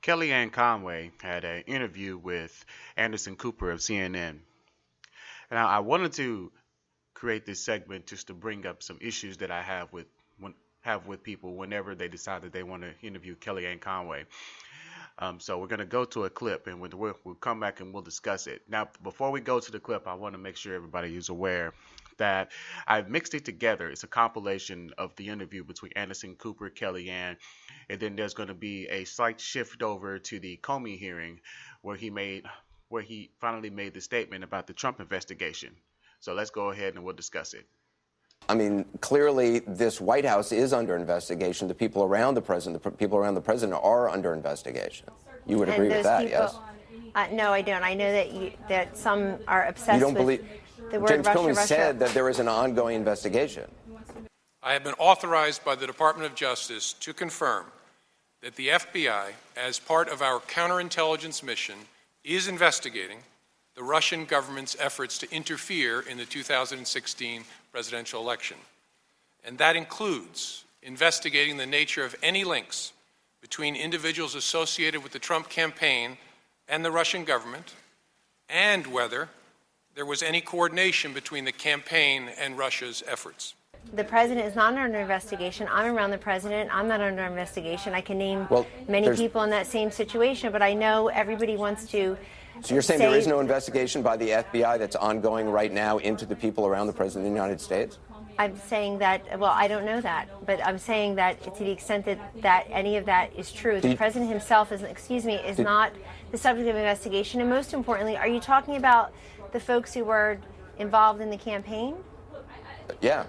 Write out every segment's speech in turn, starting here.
Kellyanne Conway had an interview with Anderson Cooper of CNN. Now, I wanted to create this segment just to bring up some issues that I have with people whenever they decide that they want to interview Kellyanne Conway. So we're going to go to a clip and we'll come back and we'll discuss it. Now, before we go to the clip, I want to make sure everybody is aware that I've mixed it together. It's a compilation of the interview between Anderson Cooper, Kellyanne, and then there's going to be a slight shift over to the Comey hearing where he finally made the statement about the Trump investigation. So let's go ahead and we'll discuss it. I mean, clearly, this White House is under investigation. The people around the president are under investigation. You would agree with that, yes? No, I don't. I know that some are obsessed You don't with believe the word James Russia, Comey Russia. said that there is an ongoing investigation. I have been authorized by the Department of Justice to confirm that the FBI, as part of our counterintelligence mission, is investigating the Russian government's efforts to interfere in the 2016 presidential election. And that includes investigating the nature of any links between individuals associated with the Trump campaign and the Russian government, and whether there was any coordination between the campaign and Russia's efforts. The president is not under investigation. I'm around the president. I'm not under investigation. I can name many people in that same situation, but I know everybody wants to. So you're saying there is no investigation by the FBI that's ongoing right now into the people around the president of the United States? I'm saying that, well, I don't know that, but I'm saying that to the extent that any of that is true, the president himself is not the subject of investigation. And most importantly, are you talking about the folks who were involved in the campaign? Yeah.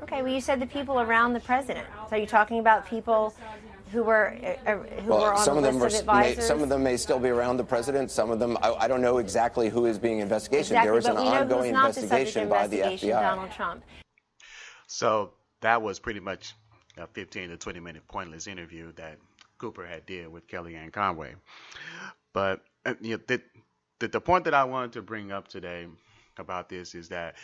Okay, well, you said the people around the president. So are you talking about people who were on some the of them list of advisors? some of them may still be around the president. Some of them, I don't know exactly who is being investigated. Exactly, there is but an we know ongoing who's not the investigation by the investigation, FBI. Donald Trump. So that was pretty much a 15 to 20 minute pointless interview that Cooper had did with Kellyanne Conway. But the point that I wanted to bring up today about this is that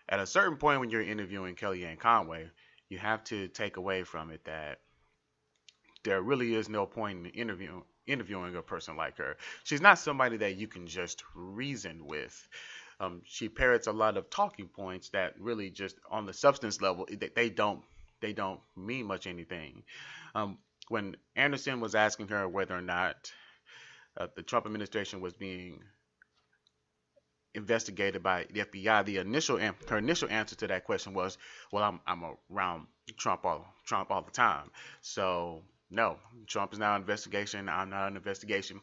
at a certain point when you're interviewing Kellyanne Conway, you have to take away from it that there really is no point in interviewing a person like her. She's not somebody that you can just reason with. She parrots a lot of talking points that really just on the substance level, they don't mean much anything. When Anderson was asking her whether or not the Trump administration was being investigated by the FBI, her initial answer to that question was, "Well, I'm around Trump all the time, so no, Trump is not on investigation. I'm not on investigation."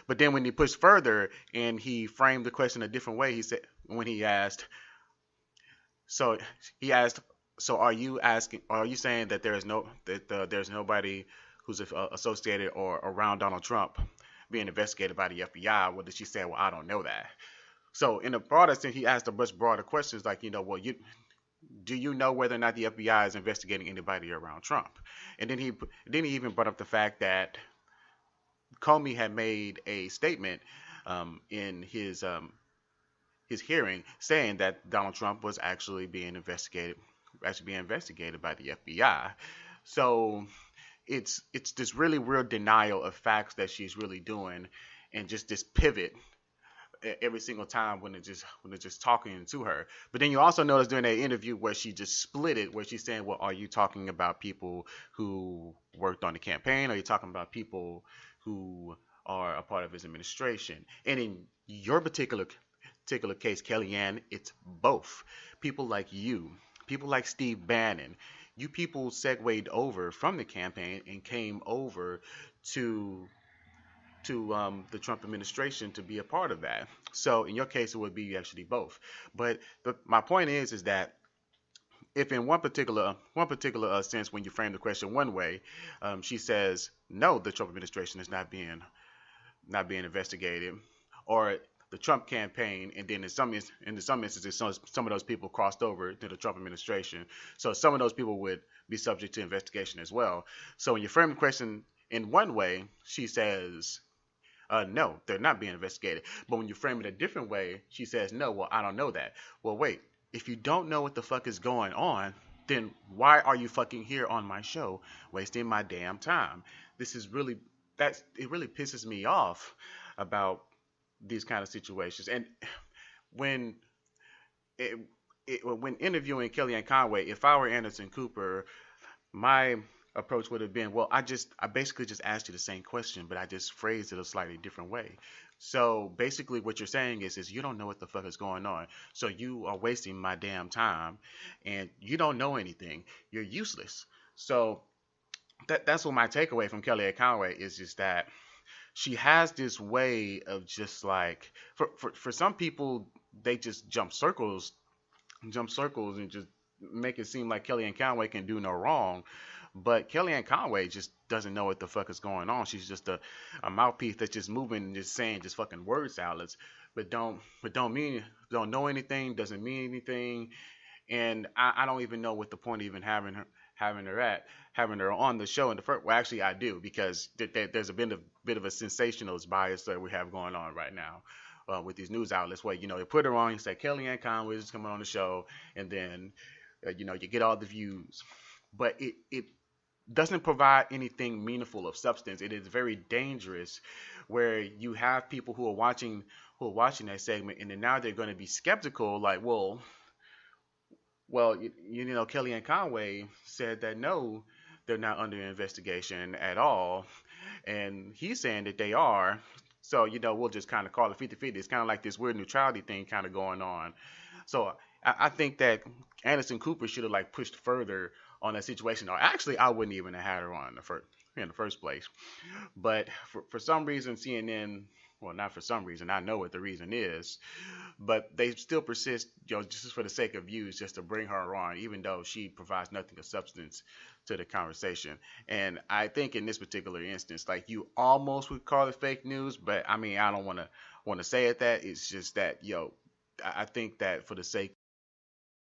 But then when he pushed further and he framed the question a different way, he said, so are you saying that there's nobody who's associated or around Donald Trump being investigated by the FBI? Well, did she say, well, I don't know that. So in a broader sense, he asked a much broader questions like, do you know whether or not the FBI is investigating anybody around Trump? And then he even brought up the fact that Comey had made a statement in his hearing saying that Donald Trump was actually being investigated by the FBI. So it's this really real denial of facts that she's really doing, and just this pivot every single time when it's just talking to her. But then you also notice during that interview where she just split it, where she's saying, well, are you talking about people who worked on the campaign? Or are you talking about people who are a part of his administration? And in your particular case, Kellyanne, it's both. People like you, people like Steve Bannon, you people segued over from the campaign and came over to the Trump administration to be a part of that. So in your case, it would be actually both. But my point is that if in one particular sense, when you frame the question one way, she says no, the Trump administration is not being investigated, or the Trump campaign, and then in some instances, some of those people crossed over to the Trump administration. So some of those people would be subject to investigation as well. So when you frame the question in one way, she says, no, they're not being investigated. But when you frame it a different way, she says, no, well, I don't know that. Well, wait, if you don't know what the fuck is going on, then why are you fucking here on my show wasting my damn time? it really pisses me off about these kind of situations. And when it, when interviewing Kellyanne Conway, if I were Anderson Cooper, my approach would have been, well, I basically just asked you the same question, but I just phrased it a slightly different way. So basically what you're saying is you don't know what the fuck is going on. So you are wasting my damn time and you don't know anything. You're useless. So that's what my takeaway from Kellyanne Conway is, just that she has this way of just like, for some people, they just jump circles and just make it seem like Kellyanne Conway can do no wrong. But Kellyanne Conway just doesn't know what the fuck is going on. She's just a mouthpiece that's just moving and just saying just fucking word salads, but don't know anything, doesn't mean anything. And I don't even know what the point of even having her on the show in the first. Well, actually, I do, because there's a bit of a sensationalist bias that we have going on right now with these news outlets, where they put her on and say Kellyanne Conway is coming on the show, and then you get all the views, but it doesn't provide anything meaningful of substance. It is very dangerous, where you have people who are watching that segment, and then now they're going to be skeptical, like, well, Kellyanne Conway said that no, they're not under investigation at all, and he's saying that they are. So, we'll just kind of call it 50-50. It's kind of like this weird neutrality thing kind of going on. So I think that Anderson Cooper should have like pushed further on that situation. Or actually, I wouldn't even have had her on in the first place. But for some reason, CNN, well, not for some reason, I know what the reason is, but they still persist, just for the sake of views, just to bring her on, even though she provides nothing of substance to the conversation. And I think in this particular instance, like, you almost would call it fake news, but I mean, I don't want to say it that. It's just that, I think that for the sake